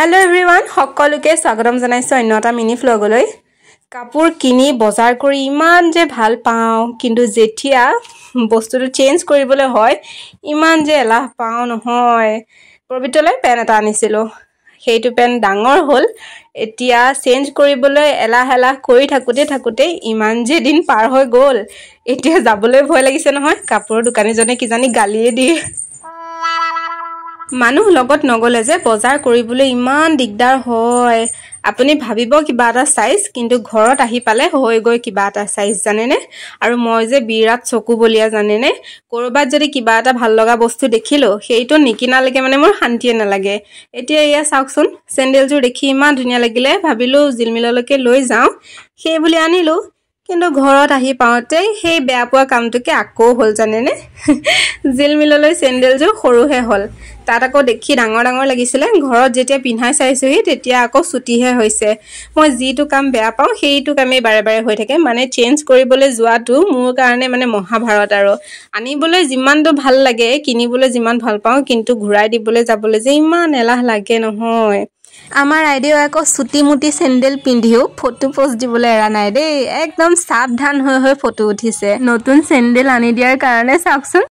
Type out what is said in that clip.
Hello everyone, সকলোকে স্বাগতম জনাইছো অন্যটা মিনি ফ্লগলৈ। কাপোৰ কিনি বজাৰ কৰি ইমান যে ভাল পাওঁ, কিন্তু যেতিয়া বস্তুটো চেঞ্জ কৰিবলৈ হয় ইমান যে এলাহ পাওঁ নহয়। প্ৰবিতলৈ পেন এটা আনিছিলো, সেইটো পেন ডাঙৰ হ'ল, এতিয়া চেঞ্জ কৰিবলৈ এলাহ কৰি থাকোতে ইমান যে দিন পাৰ হৈ গ'ল, এতিয়া যাবলৈ ভয় লাগিছে নহয়। কাপোৰৰ দোকানীজনে কিজানি গালিয়ে দিয়ে। মানুহ লগত নগলে যে বজাৰ কৰিবলৈ ইমান দিগদাৰ হয়। আপুনি ভাবিব কিবা এটা সাইজ, কিন্তু ঘৰত আহি পালে হৈ গৈ কিবা এটা সাইজ, জানেনে? আৰু মই যে বিৰাট চকু বলিয়া, জানেনে? কৰবাত যদি কিবা এটা ভাল লগা বস্তু দেখিলো, সেইটো নিকিনালৈকে মানে মোৰ শান্তিয়ে নালাগে। এতিয়া এয়া চাওকচোন, চেন্ডেলযোৰ দেখি ইমান ধুনীয়া লাগিলে, ভাবিলো জিলমিললৈকে লৈ যাওঁ, সেই বুলি আনিলো। কিন্তু ঘৰত আহি পাওঁতে সেই বেয়া পোৱা কামটোকে আকৌ হ'ল, জানেনে? জিলমিললৈ চেন্ডেলযোৰ সৰুহে হ'ল, তাত আকৌ দেখি ডাঙৰ লাগিছিলে। ঘৰত যেতিয়া পিন্ধাই চাইছোহি তেতিয়া আকৌ ছুটিহে হৈছে। মই যিটো কাম বেয়া পাওঁ সেইটো কামেই বাৰে হৈ থাকে, মানে চেঞ্জ কৰিবলৈ যোৱাটো মোৰ কাৰণে মানে মহাভাৰত। আৰু আনিবলৈ যিমানটো ভাল লাগে, কিনিবলৈ যিমান ভাল পাওঁ, কিন্তু ঘূৰাই দিবলৈ যাবলৈ যে ইমান এলাহ লাগে নহয়। আমাৰ আইদেউ আকৌ চুটি মুটি চেন্ডেল পিন্ধিও ফটো পোষ্ট দিবলৈ এৰা নাই দেই, একদম সাৱধান হৈ ফটো উঠিছে। নতুন চেন্ডেল আনি দিয়াৰ কাৰণে চাওকচোন।